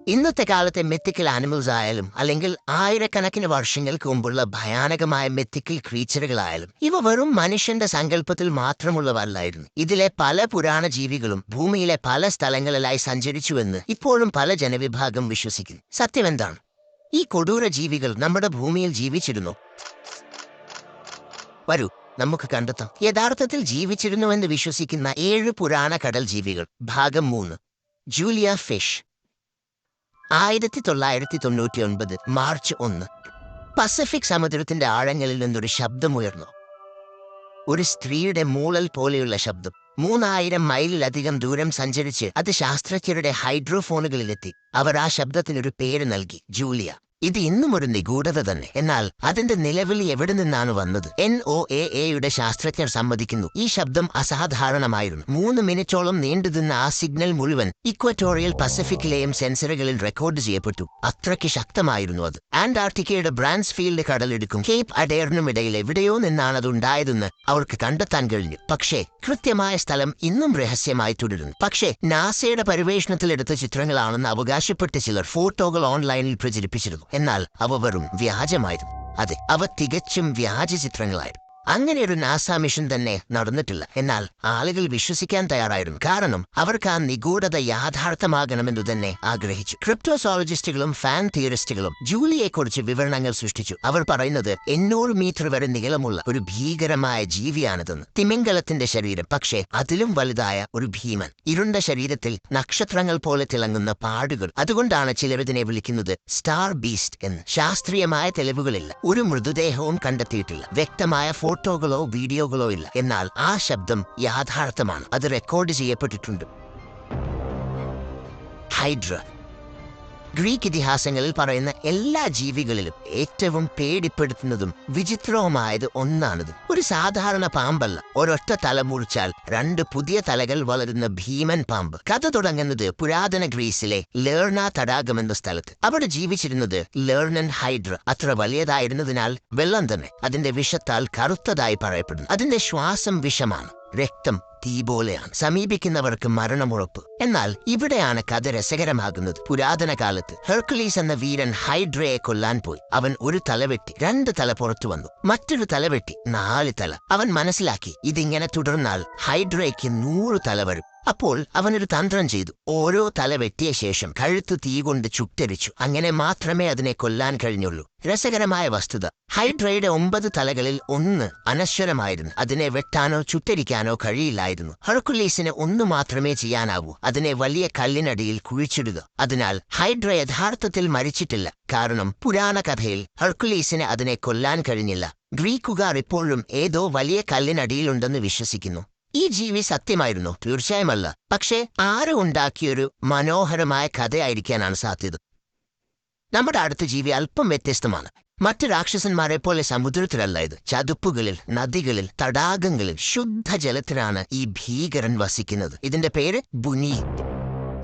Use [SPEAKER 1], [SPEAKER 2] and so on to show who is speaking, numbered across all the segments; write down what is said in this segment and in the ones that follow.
[SPEAKER 1] ഇന്നത്തെ കാലത്തെ മെത്തിക്കൽ ആനിമൽസ് ആയാലും അല്ലെങ്കിൽ ആയിരക്കണക്കിന് വർഷങ്ങൾക്ക് മുമ്പുള്ള ഭയാനകമായ മെത്തിക്കൽ ക്രീച്ചറുകളായാലും ഇവ വെറും മനുഷ്യന്റെ സങ്കല്പത്തിൽ മാത്രമുള്ളവല്ലായിരുന്നു. ഇതിലെ പല പുരാണ ജീവികളും ഭൂമിയിലെ പല സ്ഥലങ്ങളിലായി സഞ്ചരിച്ചുവെന്ന് ഇപ്പോഴും പല ജനവിഭാഗം വിശ്വസിക്കുന്നു. സത്യമെന്താണ്? ഈ കൊടൂര ജീവികൾ നമ്മുടെ ഭൂമിയിൽ ജീവിച്ചിരുന്നു? വരൂ, നമുക്ക് കണ്ടെത്താം. യഥാർത്ഥത്തിൽ ജീവിച്ചിരുന്നുവെന്ന് വിശ്വസിക്കുന്ന 7 പുരാണ കടൽ ജീവികൾ. ഭാഗം 3. Julia fish. 1999 മാർച്ച് 1. പസഫിക് സമുദ്രത്തിന്റെ ആഴങ്ങളിൽ നിന്നൊരു ശബ്ദമുയർന്നു. ഒരു സ്ത്രീയുടെ മൂളൽ പോലെയുള്ള ശബ്ദം. 3000 മൈലിലധികം ദൂരം സഞ്ചരിച്ച് അത് ശാസ്ത്രജ്ഞരുടെ ഹൈഡ്രോഫോണുകളിലെത്തി. അവർ ആ ശബ്ദത്തിനൊരു പേര് നൽകി, ജൂലിയ. ഇത് ഇന്നും ഒരു നിഗൂഢത തന്നെ. എന്നാൽ അതിന്റെ നിലവിളി എവിടെ നിന്നാണ് വന്നത്? NOAA ശാസ്ത്രജ്ഞർ സമ്മതിക്കുന്നു ഈ ശബ്ദം അസാധാരണമായിരുന്നു. 3 മിനിറ്റോളം നീണ്ടുനിന്ന ആ സിഗ്നൽ മുഴുവൻ ഇക്വറ്റോറിയൽ പസഫിക്കിലെയും സെൻസറുകളിൽ റെക്കോർഡ് ചെയ്യപ്പെട്ടു. അത്രയ്ക്ക് ശക്തമായിരുന്നു അത്. ആന്റാർട്ടിക്കയുടെ ബ്രാൻസ്ഫീൽഡ് കടലിടുക്കും കേപ്പ് അഡേറിനും ഇടയിൽ എവിടെയോ നിന്നാണ് അത് ഉണ്ടായതെന്ന് അവർക്ക് കണ്ടെത്താൻ കഴിഞ്ഞു. പക്ഷേ കൃത്യമായ സ്ഥലം ഇന്നും രഹസ്യമായി തുടരുന്നു. പക്ഷേ നാസയുടെ പര്യവേഷണത്തിലെടുത്ത ചിത്രങ്ങളാണെന്ന് അവകാശപ്പെട്ട ചിലർ ഫോട്ടോകൾ ഓൺലൈനിൽ പ്രചരിപ്പിച്ചിരുന്നു. എന്നാൽ അവ വെറും വ്യാജമായിരുന്നു. അതെ, അവ തികച്ചും വ്യാജ ചിത്രങ്ങളായിരുന്നു. അങ്ങനെ ഒരു നാസ മിഷൻ തന്നെ നടന്നിട്ടില്ല. എന്നാൽ ആളുകൾ വിശ്വസിക്കാൻ തയ്യാറായിരുന്നു. കാരണം അവർക്ക് ആ നിഗൂഢത യാഥാർത്ഥ്യമാകണമെന്നു തന്നെ ആഗ്രഹിച്ചു. ക്രിപ്റ്റോസോളജിസ്റ്റുകളും ഫാൻ തിയറിസ്റ്റുകളും ജൂലിയെക്കുറിച്ച് വിവരണങ്ങൾ സൃഷ്ടിച്ചു. അവർ പറയുന്നത് 800 മീറ്റർ വരെ നീളമുള്ള ഒരു ഭീകരമായ ജീവിയാണിതെന്ന്. തിമിംഗലത്തിന്റെ ശരീരം, പക്ഷേ അതിലും വലുതായ ഒരു ഭീമൻ. ഇരുണ്ട ശരീരത്തിൽ നക്ഷത്രങ്ങൾ പോലെ തിളങ്ങുന്ന പാടുകൾ. അതുകൊണ്ടാണ് ചിലർ ഇതിനെ വിളിക്കുന്നത് സ്റ്റാർ ബീസ്റ്റ് എന്ന്. ശാസ്ത്രീയമായ തെളിവുകളില്ല. ഒരു മൃതദേഹവും കണ്ടെത്തിയിട്ടില്ല. വ്യക്തമായ ഫോട്ടോകളോ വീഡിയോകളോ ഇല്ല. എന്നാൽ ആ ശബ്ദം യാഥാർത്ഥ്യമാണ്. അത് റെക്കോർഡ് ചെയ്യപ്പെട്ടിട്ടുണ്ട്. ഹൈഡ്ര. ഗ്രീക്ക് ഇതിഹാസങ്ങളിൽ പറയുന്ന എല്ലാ ജീവികളിലും ഏറ്റവും പേടിപ്പെടുത്തുന്നതും വിചിത്രവുമായത് ഒന്നാണിത്. ഒരു സാധാരണ പാമ്പല്ല. ഒരൊറ്റ തല മുറിച്ചാൽ 2 പുതിയ തലകൾ വളരുന്ന ഭീമൻ പാമ്പ്. കഥ തുടങ്ങുന്നത് പുരാതന ഗ്രീസിലെ ലേർണ തടാകം എന്ന സ്ഥലത്ത്. അവിടെ ജീവിച്ചിരുന്നത് ലേർണൻ ഹൈഡ്ര. അത്ര വലിയതായിരുന്നതിനാൽ വെള്ളം തന്നെ അതിന്റെ വിഷത്താൽ കറുത്തതായി പറയപ്പെടുന്നു. അതിന്റെ ശ്വാസം വിഷമാണ്. രക്തം തീ പോലെയാണ്. സമീപിക്കുന്നവർക്ക് മരണമുറപ്പ്. എന്നാൽ ഇവിടെയാണ് കഥ രസകരമാകുന്നത്. പുരാതന കാലത്ത് ഹെർക്കുലീസ് എന്ന വീരൻ ഹൈഡ്രയെ കൊല്ലാൻ പോയി. അവൻ ഒരു തല വെട്ടി 2 തല പുറത്തു വന്നു. മറ്റൊരു തല വെട്ടി 4 തല. അവൻ മനസ്സിലാക്കി ഇതിങ്ങനെ തുടർന്നാൽ ഹൈഡ്രയ്ക്ക് 100 തല വരും. അപ്പോൾ അവനൊരു തന്ത്രം ചെയ്തു. ഓരോ തല വെട്ടിയ ശേഷം കഴുത്ത് തീ കൊണ്ട് ചുട്ടരിച്ചു. അങ്ങനെ മാത്രമേ അതിനെ കൊല്ലാൻ കഴിഞ്ഞുള്ളൂ. രസകരമായ വസ്തുത, ഹൈഡ്രയുടെ 9 തലകളിൽ 1 അനശ്വരമായിരുന്നു. അതിനെ വെട്ടാനോ ചുട്ടരിക്കാനോ കഴിയില്ലായിരുന്നു. ഹെർക്കുലീസിന് 1 മാത്രമേ ചെയ്യാനാവൂ, അതിനെ വലിയ കല്ലിനടിയിൽ കുഴിച്ചിടുക. അതിനാൽ ഹൈഡ്ര യഥാർത്ഥത്തിൽ മരിച്ചിട്ടില്ല. കാരണം പുരാണ കഥയിൽ ഹെർക്കുലീസിന് അതിനെ കൊല്ലാൻ കഴിഞ്ഞില്ല. ഗ്രീക്കുകാർ ഇപ്പോഴും ഏതോ വലിയ കല്ലിനടിയിലുണ്ടെന്ന് വിശ്വസിക്കുന്നു. ഈ ജീവി സത്യമായിരുന്നോ? തീർച്ചയായുമല്ല. പക്ഷേ ആരോ ഉണ്ടാക്കിയൊരു മനോഹരമായ കഥയായിരിക്കാനാണ് സാധ്യത. നമ്മുടെ അടുത്ത ജീവി അല്പം വ്യത്യസ്തമാണ്. മറ്റ് രാക്ഷസന്മാരെ പോലെ സമുദ്രത്തിലല്ല ഇത്. ചതുപ്പുകളിൽ, നദികളിൽ, തടാകങ്ങളിൽ, ശുദ്ധജലത്തിലാണ് ഈ ഭീകരൻ വസിക്കുന്നത്. ഇതിന്റെ പേര് ബുനി.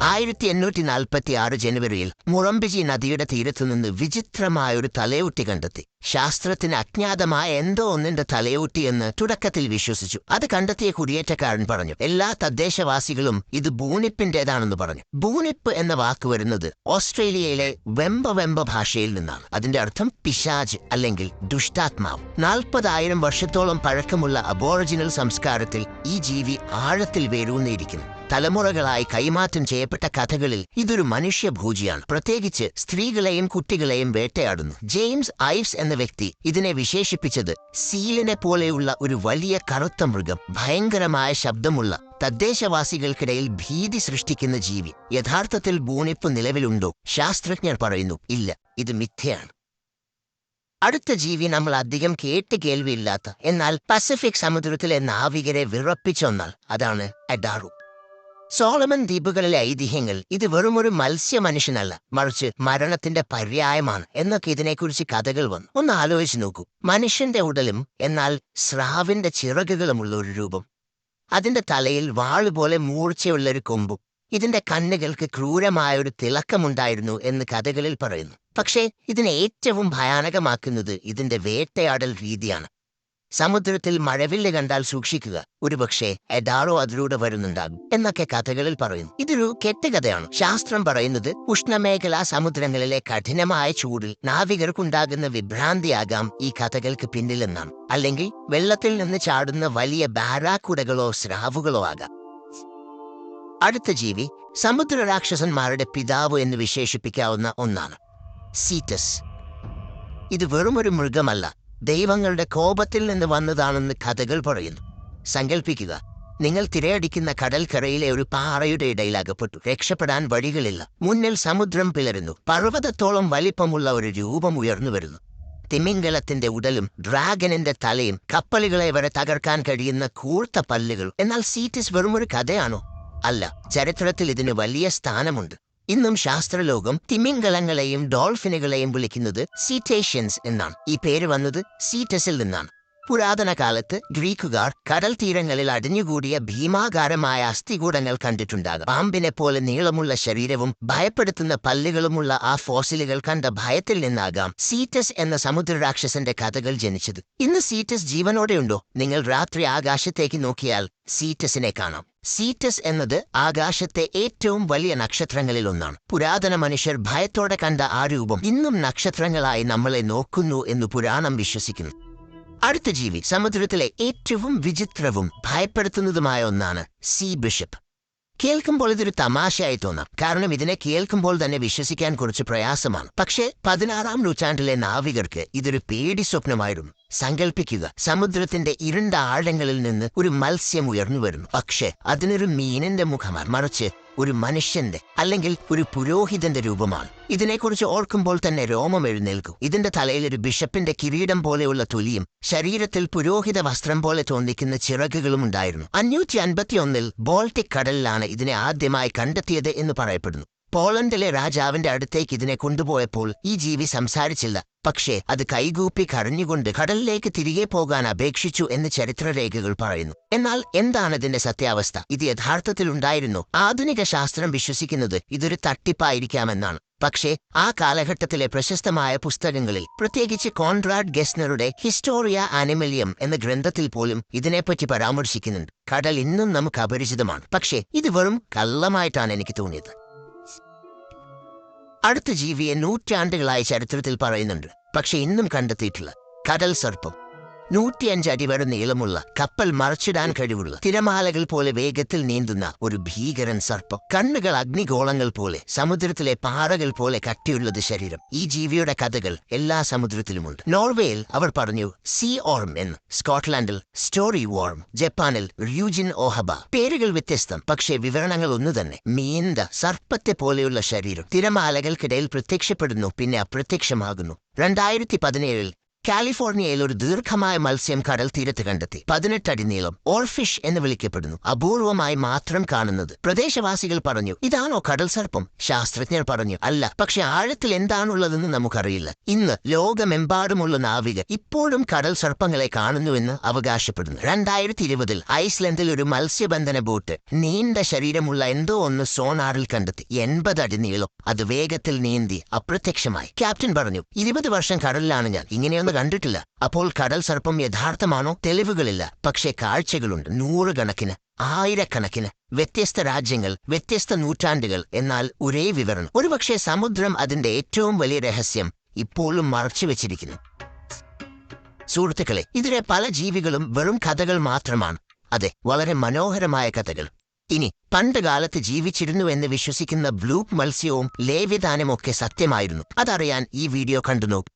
[SPEAKER 1] 1846 ജനുവരിയിൽ മുറംബിജി നദിയുടെ തീരത്തുനിന്ന് വിചിത്രമായൊരു തലയൂട്ടി കണ്ടെത്തി. ശാസ്ത്രത്തിന് അജ്ഞാതമായ എന്തോ ഒന്നിന്റെ തലയൂട്ടി എന്ന് തുടക്കത്തിൽ വിശ്വസിച്ചു. അത് കണ്ടെത്തിയ കുടിയേറ്റക്കാരൻ പറഞ്ഞു എല്ലാ തദ്ദേശവാസികളും ഇത് ബൂണിപ്പിന്റേതാണെന്ന് പറഞ്ഞു. ബൂണിപ്പ് എന്ന വാക്ക് വരുന്നത് ഓസ്ട്രേലിയയിലെ വെമ്പ ഭാഷയിൽ നിന്നാണ്. അതിന്റെ അർത്ഥം പിശാച് അല്ലെങ്കിൽ ദുഷ്ടാത്മാവ്. 40,000 വർഷത്തോളം പഴക്കമുള്ള അബോറിജിനൽ സംസ്കാരത്തിൽ ഈ ജീവി ആഴത്തിൽ വേരൂന്നിയിരിക്കുന്നു. തലമുറകളായി കൈമാറ്റം ചെയ്യപ്പെട്ട കഥകളിൽ ഇതൊരു മനുഷ്യഭൂജിയാണ്. പ്രത്യേകിച്ച് സ്ത്രീകളെയും കുട്ടികളെയും വേട്ടയാടുന്നു. ജെയിംസ് ഐവ്സ് എന്ന വ്യക്തി ഇതിനെ വിശേഷിപ്പിച്ചത് സീലിനെ പോലെയുള്ള ഒരു വലിയ കറുത്ത മൃഗം, ഭയങ്കരമായ ശബ്ദമുള്ള, തദ്ദേശവാസികൾക്കിടയിൽ ഭീതി സൃഷ്ടിക്കുന്ന ജീവി. യഥാർത്ഥത്തിൽ ബൂണിപ്പ് നിലവിലുണ്ടോ? ശാസ്ത്രജ്ഞർ പറയുന്നു ഇല്ല, ഇത് മിഥ്യയാണ്. അടുത്ത ജീവി നമ്മൾ അധികം കേൾവിയില്ലാത്ത എന്നാൽ പസഫിക് സമുദ്രത്തിലെ നാവികരെ വിറപ്പിച്ച ഒന്നാൾ. അതാണ് അഡാറു. സോളമൻ ദ്വീപുകളിലെ ഐതിഹ്യങ്ങൾ ഇത് വെറുമൊരു മത്സ്യ മനുഷ്യനല്ല, മറിച്ച് മരണത്തിന്റെ പര്യായമാണ് എന്നൊക്കെ ഇതിനെക്കുറിച്ച് കഥകൾ വന്നു. ഒന്ന് ആലോചിച്ച് നോക്കൂ. മനുഷ്യന്റെ ഉടലും എന്നാൽ സ്രാവിന്റെ ചിറകുകളുമുള്ള ഒരു രൂപം. അതിന്റെ തലയിൽ വാളുപോലെ മൂർച്ചയുള്ളൊരു കൊമ്പും. ഇതിന്റെ കണ്ണുകൾക്ക് ക്രൂരമായൊരു തിളക്കമുണ്ടായിരുന്നു എന്ന് കഥകളിൽ പറയുന്നു. പക്ഷേ ഇതിനെ ഏറ്റവും ഭയാനകമാക്കുന്നത് ഇതിന്റെ വേട്ടയാടൽ രീതിയാണ്. സമുദ്രത്തിൽ മഴവില്ല് കണ്ടാൽ സൂക്ഷിക്കുക, ഒരുപക്ഷെ എഡാറോ അതിലൂടെ വരുന്നുണ്ടാകും എന്നൊക്കെ കഥകളിൽ പറയുന്നു. ഇതൊരു കെട്ടുകഥയാണ്. ശാസ്ത്രം പറയുന്നത് ഉഷ്ണമേഖലാ സമുദ്രങ്ങളിലെ കഠിനമായ ചൂടിൽ നാവികർക്കുണ്ടാകുന്ന വിഭ്രാന്തിയാകാം ഈ കഥകൾക്ക് പിന്നിലെന്നാണ്. അല്ലെങ്കിൽ വെള്ളത്തിൽ നിന്ന് ചാടുന്ന വലിയ ബാരാക്കുടകളോ സ്രാവുകളോ ആകാം. അടുത്ത ജീവി സമുദ്ര രാക്ഷസന്മാരുടെ പിതാവ് എന്ന് വിശേഷിപ്പിക്കാവുന്ന ഒന്നാണ്, സീറ്റസ്. ഇത് വെറുമൊരു മൃഗമല്ല, ദൈവങ്ങളുടെ കോപത്തിൽ നിന്ന് വന്നതാണെന്ന് കഥകൾ പറയുന്നു. സങ്കൽപ്പിക്കുക, നിങ്ങൾ തിരയടിക്കുന്ന കടൽക്കരയിലെ ഒരു പാറയുടെ ഇടയിൽ അകപ്പെട്ടു. രക്ഷപ്പെടാൻ വഴികളില്ല. മുന്നിൽ സമുദ്രം പിളരുന്നു. പർവ്വതത്തോളം വലിപ്പമുള്ള ഒരു രൂപം ഉയർന്നു വരുന്നു. തിമിംഗലത്തിന്റെ ഉടലും ഡ്രാഗനിന്റെ തലയും കപ്പലുകളെ വരെ തകർക്കാൻ കഴിയുന്ന കൂർത്ത പല്ലുകൾ. എന്നാൽ സീറ്റസ് വെറുമൊരു കഥയാണോ? അല്ല, ചരിത്രത്തിൽ ഇതിന് വലിയ സ്ഥാനമുണ്ട്. ഇന്നും ശാസ്ത്രലോകം തിമിംഗലങ്ങളെയും ഡോൾഫിനുകളെയും വിളിക്കുന്നത് സീറ്റേഷ്യൻസ് എന്നാണ്. ഈ പേര് വന്നത് സീറ്റസിൽ നിന്നാണ്. പുരാതന കാലത്ത് ഗ്രീക്കുകാർ കടൽ തീരങ്ങളിൽ അടിഞ്ഞുകൂടിയ ഭീമാകാരമായ അസ്ഥികൂടങ്ങൾ കണ്ടിട്ടുണ്ടാകും. പാമ്പിനെ പോലെ നീളമുള്ള ശരീരവും ഭയപ്പെടുത്തുന്ന പല്ലുകളുമുള്ള ആ ഫോസിലുകൾ കണ്ട ഭയത്തിൽ നിന്നാകാം സീറ്റസ് എന്ന സമുദ്രരാക്ഷസന്റെ കഥകൾ ജനിച്ചത്. ഇന്ന് സീറ്റസ് ജീവനോടെയുണ്ടോ? നിങ്ങൾ രാത്രി ആകാശത്തേക്ക് നോക്കിയാൽ സീറ്റസിനെ കാണാം. സീറ്റസ് എന്നത് ആകാശത്തെ ഏറ്റവും വലിയ നക്ഷത്രങ്ങളിൽ ഒന്നാണ്. പുരാതന മനുഷ്യർ ഭയത്തോടെ കണ്ട ആ രൂപം ഇന്നും നക്ഷത്രങ്ങളായി നമ്മളെ നോക്കുന്നു എന്ന് പുരാണം വിശ്വസിക്കുന്നു. അടുത്ത ജീവി സമുദ്രത്തിലെ ഏറ്റവും വിചിത്രവും ഭയപ്പെടുത്തുന്നതുമായ ഒന്നാണ് സീ ബിഷപ്പ്. കേൾക്കുമ്പോൾ ഇതൊരു തമാശയായി തോന്നാം, കാരണം ഇതിനെ കേൾക്കുമ്പോൾ തന്നെ വിശ്വസിക്കാൻ കുറച്ച് പ്രയാസമാണ്. പക്ഷേ 16-ാം നൂറ്റാണ്ടിലെ നാവികർക്ക് ഇതൊരു പേടി സ്വപ്നമായിരുന്നു. സങ്കൽപ്പിക്കുക, സമുദ്രത്തിന്റെ ഇരുണ്ട ആഴങ്ങളിൽ നിന്ന് ഒരു മത്സ്യം ഉയർന്നു വരുന്നു. പക്ഷേ അതിനൊരു മീനിന്റെ മുഖമാണ്, മറിച്ച് ഒരു മനുഷ്യന്റെ അല്ലെങ്കിൽ ഒരു പുരോഹിതന്റെ രൂപമാണ്. ഇതിനെക്കുറിച്ച് ഓർക്കുമ്പോൾ തന്നെ രോമം എഴുന്നേൽക്കും. ഇതിന്റെ തലയിൽ ഒരു ബിഷപ്പിന്റെ കിരീടം പോലെയുള്ള തൊലിയും ശരീരത്തിൽ പുരോഹിത വസ്ത്രം പോലെ തോന്നിക്കുന്ന ചിറകുകളും ഉണ്ടായിരുന്നു. 551-ൽ ബോൾട്ടിക് കടലിലാണ് ഇതിനെ ആദ്യമായി കണ്ടെത്തിയത് എന്ന് പറയപ്പെടുന്നു. പോളണ്ടിലെ രാജാവിന്റെ അടുത്തേക്ക് ഇതിനെ കൊണ്ടുപോയപ്പോൾ ഈ ജീവി സംസാരിച്ചില്ല. പക്ഷേ അത് കൈകൂപ്പി കരഞ്ഞുകൊണ്ട് കടലിലേക്ക് തിരികെ പോകാൻ അപേക്ഷിച്ചു എന്ന് ചരിത്രരേഖകൾ പറയുന്നു. എന്നാൽ എന്താണ് ഇതിന്റെ സത്യാവസ്ഥ? ഇത് യഥാർത്ഥത്തിൽ ഉണ്ടായിരുന്നു? ആധുനിക ശാസ്ത്രം വിശ്വസിക്കുന്നത് ഇതൊരു തട്ടിപ്പായിരിക്കാമെന്നാണ്. പക്ഷേ ആ കാലഘട്ടത്തിലെ പ്രശസ്തമായ പുസ്തകങ്ങളിൽ, പ്രത്യേകിച്ച് കോൺറാഡ് ഗെസ്നറുടെ ഹിസ്റ്റോറിയ ആനിമലിയം എന്ന ഗ്രന്ഥത്തിൽ പോലും ഇതിനെപ്പറ്റി പരാമർശിക്കുന്നുണ്ട്. കടൽ ഇന്നും നമുക്ക് അപരിചിതമാണ്, പക്ഷേ ഇത് വെറും കള്ളമായിട്ടാണ് എനിക്ക് തോന്നിയത്. അടുത്ത ജീവിയെ നൂറ്റാണ്ടുകളായി ചരിത്രത്തിൽ പറയുന്നുണ്ട്, പക്ഷെ ഇന്നും കണ്ടെത്തിയിട്ടില്ല. കടൽ സർപ്പം. 105 അടി വരെ നീളമുള്ള, കപ്പൽ മറച്ചിടാൻ കഴിവുള്ള, തിരമാലകൾ പോലെ വേഗത്തിൽ നീന്തുന്ന ഒരു ഭീകരൻ സർപ്പം. കണ്ണുകൾ അഗ്നിഗോളങ്ങൾ പോലെ, സമുദ്രത്തിലെ പാറകൾ പോലെ കട്ടിയുള്ളത് ശരീരം. ഈ ജീവിയുടെ കഥകൾ എല്ലാ സമുദ്രത്തിലുമുണ്ട്. നോർവേയിൽ അവർ പറഞ്ഞു സീ ഓർം എന്ന്, സ്കോട്ട്ലാൻഡിൽ സ്റ്റോറി വോർം, ജപ്പാനിൽ റൂജിൻ ഓഹബ. പേരുകൾ വ്യത്യസ്തം, പക്ഷേ വിവരണങ്ങൾ ഒന്നുതന്നെ. നീണ്ട സർപ്പത്തെ പോലെയുള്ള ശരീരം, തിരമാലകൾക്കിടയിൽ പ്രത്യക്ഷപ്പെടുന്നു, പിന്നെ അപ്രത്യക്ഷമാകുന്നു. 2017-ൽ കാലിഫോർണിയയിൽ ഒരു ദീർഘമായ മത്സ്യം കടൽ തീരത്ത് കണ്ടെത്തി. 18 അടി നീളം, ഓൾഫിഷ് എന്ന് വിളിക്കപ്പെടുന്നു. അപൂർവമായി മാത്രം കാണുന്നത്. പ്രദേശവാസികൾ പറഞ്ഞു, ഇതാണോ കടൽ സർപ്പം? ശാസ്ത്രജ്ഞർ പറഞ്ഞു, അല്ല, പക്ഷെ ആഴത്തിൽ എന്താണുള്ളതെന്ന് നമുക്കറിയില്ല. ഇന്ന് ലോകമെമ്പാടുമുള്ള നാവികർ ഇപ്പോഴും കടൽ സർപ്പങ്ങളെ കാണുന്നുവെന്ന് അവകാശപ്പെടുന്നു. 2020-ൽ ഐസ്ലൻഡിൽ ഒരു മത്സ്യബന്ധന ബോട്ട് നീണ്ട ശരീരമുള്ള എന്തോ ഒന്ന് സോണാറിൽ കണ്ടെത്തി. 80 അടി നീളം. അത് വേഗത്തിൽ നീന്തി അപ്രത്യക്ഷമായി. ക്യാപ്റ്റൻ പറഞ്ഞു, 20 വർഷം കടലിലാണ് ഞാൻ, ഇങ്ങനെയൊന്നും കണ്ടിട്ടില്ല. അപ്പോൾ കടൽ സർപ്പം യഥാർത്ഥമാണോ? തെളിവുകളില്ല, പക്ഷേ കാഴ്ചകളുണ്ട്. 100 കണക്കിന്, 1000 കണക്കിന്. വ്യത്യസ്ത രാജ്യങ്ങൾ, വ്യത്യസ്ത നൂറ്റാണ്ടുകൾ, എന്നാൽ ഒരേ വിവരണം. ഒരുപക്ഷെ സമുദ്രം അതിന്റെ ഏറ്റവും വലിയ രഹസ്യം ഇപ്പോഴും മറച്ചുവെച്ചിരിക്കുന്നു. സുഹൃത്തുക്കളെ, ഇതിലെ പല ജീവികളും വെറും കഥകൾ മാത്രമാണ്. അതെ, വളരെ മനോഹരമായ കഥകൾ. ഇനി പണ്ട് കാലത്ത് ജീവിച്ചിരുന്നു എന്ന് വിശ്വസിക്കുന്ന ബ്ലൂക്ക് മത്സ്യവും ലേവ്യതാനുമൊക്കെ സത്യമായിരുന്നു. അതറിയാൻ ഈ വീഡിയോ കണ്ടുനോക്കൂ.